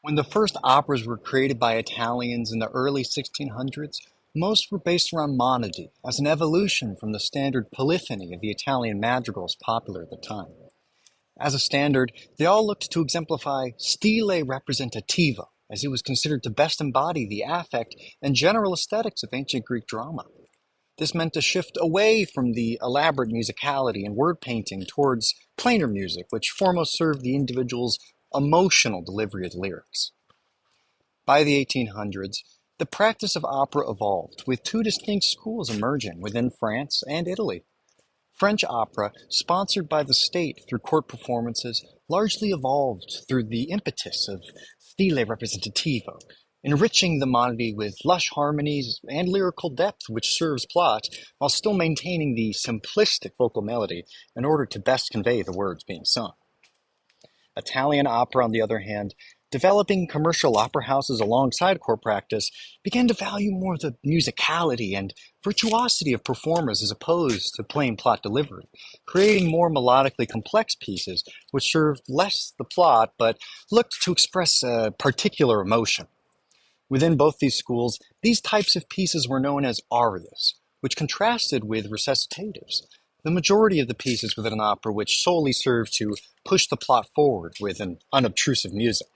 When the first operas were created by Italians in the early 1600s, most were based around monody, as an evolution from the standard polyphony of the Italian madrigals popular at the time. As a standard, they all looked to exemplify stile representativo, as it was considered to best embody the affect and general aesthetics of ancient Greek drama. This meant a shift away from the elaborate musicality and word painting towards plainer music, which foremost served the individual's emotional delivery of the lyrics. By the 1800s, the practice of opera evolved, with two distinct schools emerging within France and Italy. French opera, sponsored by the state through court performances, largely evolved through the impetus of stile representativo, enriching the monody with lush harmonies and lyrical depth which serves plot, while still maintaining the simplistic vocal melody in order to best convey the words being sung. Italian opera, on the other hand, developing commercial opera houses alongside court practice, began to value more the musicality and virtuosity of performers as opposed to plain plot delivery, creating more melodically complex pieces which served less the plot but looked to express a particular emotion. Within both these schools, these types of pieces were known as arias, which contrasted with recitatives, the majority of the pieces within an opera which solely served to push the plot forward with an unobtrusive music.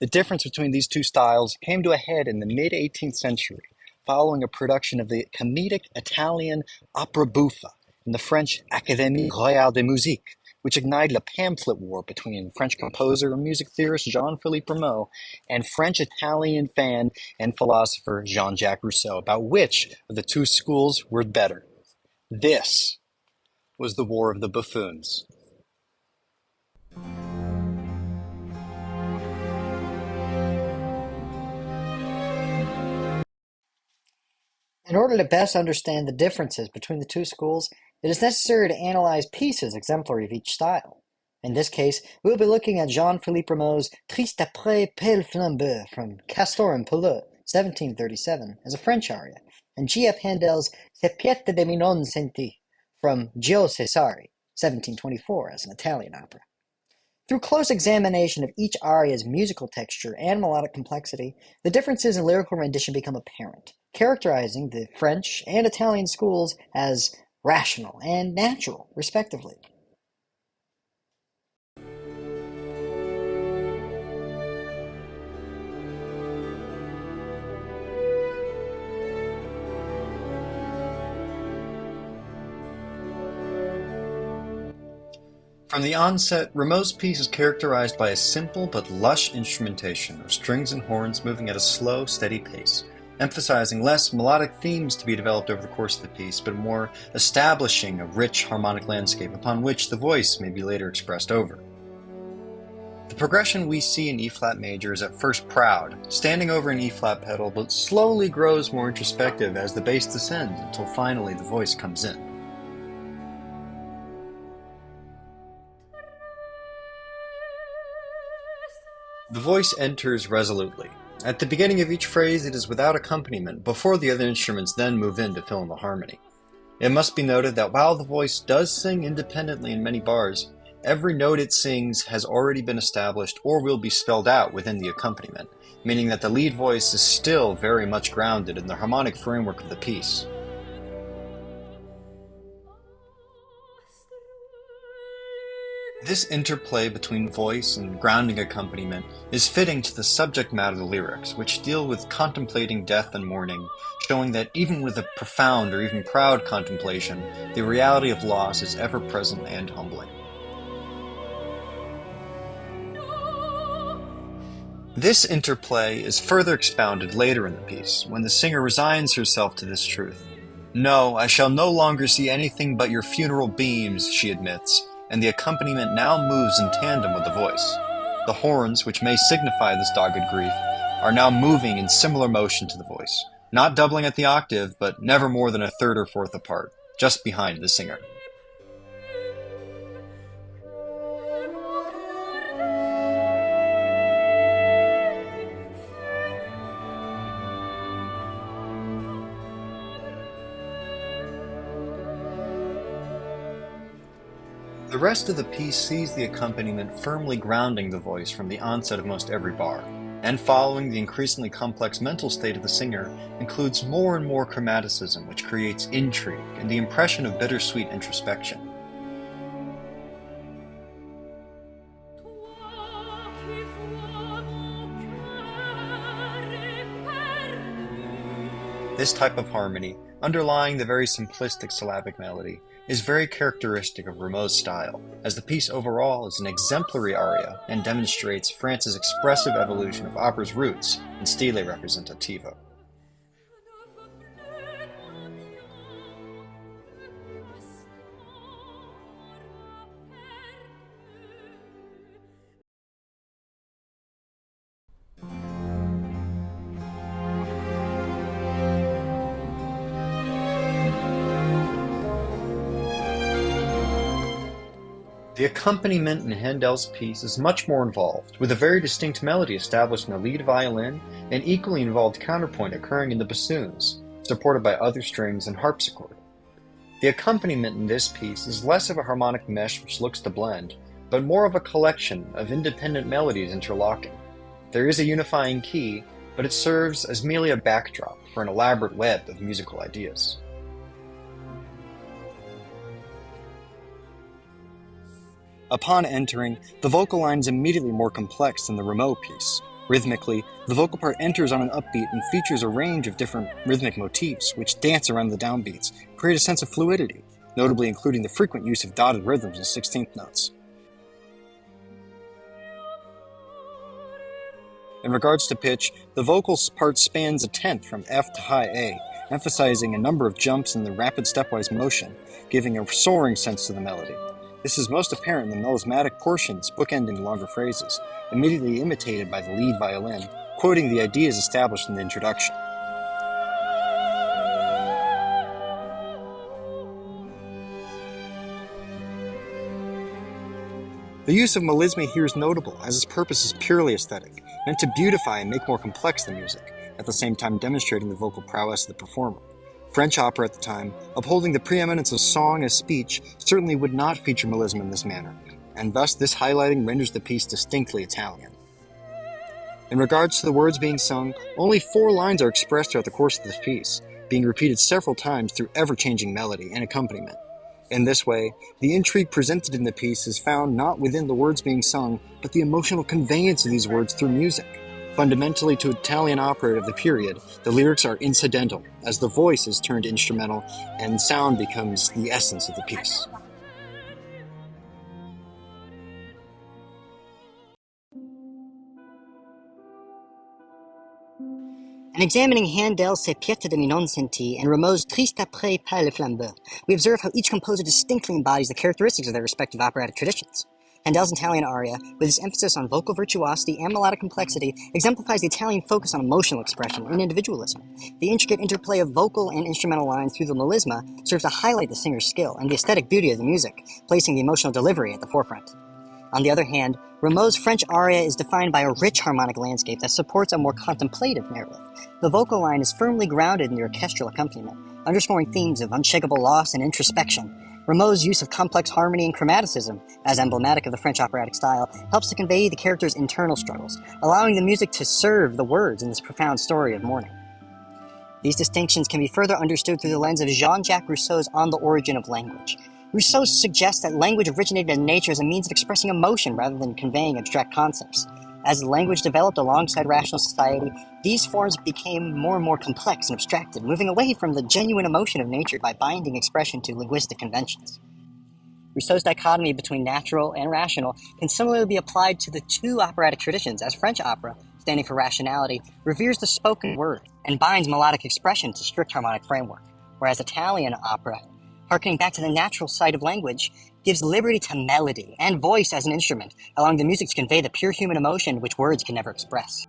The difference between these two styles came to a head in the mid-18th century, following a production of the comedic Italian opera buffa in the French Académie Royale de Musique, which ignited a pamphlet war between French composer and music theorist Jean-Philippe Rameau and French-Italian fan and philosopher Jean-Jacques Rousseau about which of the two schools were better. This was the War of the Buffoons. In order to best understand the differences between the two schools, it is necessary to analyze pieces exemplary of each style. In this case, we will be looking at Jean-Philippe Rameau's Triste après Pelle Flambeur from Castor and Polleux, 1737, as a French aria, and G.F. Handel's Se piete de mi non senti from Gio Cesare, 1724, as an Italian opera. Through close examination of each aria's musical texture and melodic complexity, the differences in lyrical rendition become apparent, characterizing the French and Italian schools as rational and natural, respectively. From the onset, Rameau's piece is characterized by a simple but lush instrumentation of strings and horns moving at a slow, steady pace, emphasizing less melodic themes to be developed over the course of the piece, but more establishing a rich harmonic landscape upon which the voice may be later expressed over. The progression we see in E-flat major is at first proud, standing over an E-flat pedal, but slowly grows more introspective as the bass descends until finally the voice comes in. The voice enters resolutely. At the beginning of each phrase it is without accompaniment, before the other instruments then move in to fill in the harmony. It must be noted that while the voice does sing independently in many bars, every note it sings has already been established or will be spelled out within the accompaniment, meaning that the lead voice is still very much grounded in the harmonic framework of the piece. This interplay between voice and grounding accompaniment is fitting to the subject matter of the lyrics, which deal with contemplating death and mourning, showing that even with a profound or even proud contemplation, the reality of loss is ever present and humbling. This interplay is further expounded later in the piece, when the singer resigns herself to this truth. "No, I shall no longer see anything but your funeral beams," she admits, and the accompaniment now moves in tandem with the voice. The horns, which may signify this dogged grief, are now moving in similar motion to the voice, not doubling at the octave, but never more than a third or fourth apart, just behind the singer. The rest of the piece sees the accompaniment firmly grounding the voice from the onset of most every bar, and following the increasingly complex mental state of the singer, includes more and more chromaticism, which creates intrigue and the impression of bittersweet introspection. This type of harmony, underlying the very simplistic syllabic melody, is very characteristic of Rameau's style, as the piece overall is an exemplary aria and demonstrates France's expressive evolution of opera's roots in stile representativo. The accompaniment in Handel's piece is much more involved, with a very distinct melody established in the lead violin and equally involved counterpoint occurring in the bassoons, supported by other strings and harpsichord. The accompaniment in this piece is less of a harmonic mesh which looks to blend, but more of a collection of independent melodies interlocking. There is a unifying key, but it serves as merely a backdrop for an elaborate web of musical ideas. Upon entering, the vocal line is immediately more complex than the Rameau piece. Rhythmically, the vocal part enters on an upbeat and features a range of different rhythmic motifs which dance around the downbeats, create a sense of fluidity, notably including the frequent use of dotted rhythms and 16th notes. In regards to pitch, the vocal part spans a tenth from F to high A, emphasizing a number of jumps in the rapid stepwise motion, giving a soaring sense to the melody. This is most apparent in the melismatic portions bookending longer phrases, immediately imitated by the lead violin, quoting the ideas established in the introduction. The use of melisma here is notable, as its purpose is purely aesthetic, meant to beautify and make more complex the music, at the same time demonstrating the vocal prowess of the performer. French opera at the time, upholding the preeminence of song as speech, certainly would not feature melisma in this manner, and thus this highlighting renders the piece distinctly Italian. In regards to the words being sung, only 4 lines are expressed throughout the course of this piece, being repeated several times through ever-changing melody and accompaniment. In this way, the intrigue presented in the piece is found not within the words being sung, but the emotional conveyance of these words through music. Fundamentally to Italian opera of the period, the lyrics are incidental, as the voice is turned instrumental and sound becomes the essence of the piece. In examining Handel's Ces Piètres de mi non senti and Rameau's Triste après par le flambeur, we observe how each composer distinctly embodies the characteristics of their respective operatic traditions. Handel's Italian aria, with its emphasis on vocal virtuosity and melodic complexity, exemplifies the Italian focus on emotional expression and individualism. The intricate interplay of vocal and instrumental lines through the melisma serves to highlight the singer's skill and the aesthetic beauty of the music, placing the emotional delivery at the forefront. On the other hand, Rameau's French aria is defined by a rich harmonic landscape that supports a more contemplative narrative. The vocal line is firmly grounded in the orchestral accompaniment, underscoring themes of unshakable loss and introspection. Rameau's use of complex harmony and chromaticism, as emblematic of the French operatic style, helps to convey the character's internal struggles, allowing the music to serve the words in this profound story of mourning. These distinctions can be further understood through the lens of Jean-Jacques Rousseau's On the Origin of Language. Rousseau suggests that language originated in nature as a means of expressing emotion rather than conveying abstract concepts. As language developed alongside rational society, these forms became more and more complex and abstracted, moving away from the genuine emotion of nature by binding expression to linguistic conventions. Rousseau's dichotomy between natural and rational can similarly be applied to the 2 operatic traditions, as French opera, standing for rationality, reveres the spoken word and binds melodic expression to strict harmonic framework, whereas Italian opera, harkening back to the natural side of language, gives liberty to melody and voice as an instrument, allowing the music to convey the pure human emotion which words can never express.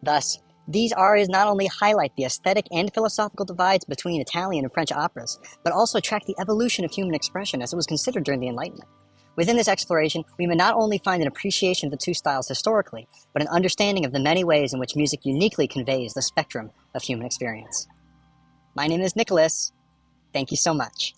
Thus, these arias not only highlight the aesthetic and philosophical divides between Italian and French operas, but also track the evolution of human expression as it was considered during the Enlightenment. Within this exploration, we may not only find an appreciation of the 2 styles historically, but an understanding of the many ways in which music uniquely conveys the spectrum of human experience. My name is Nicholas. Thank you so much.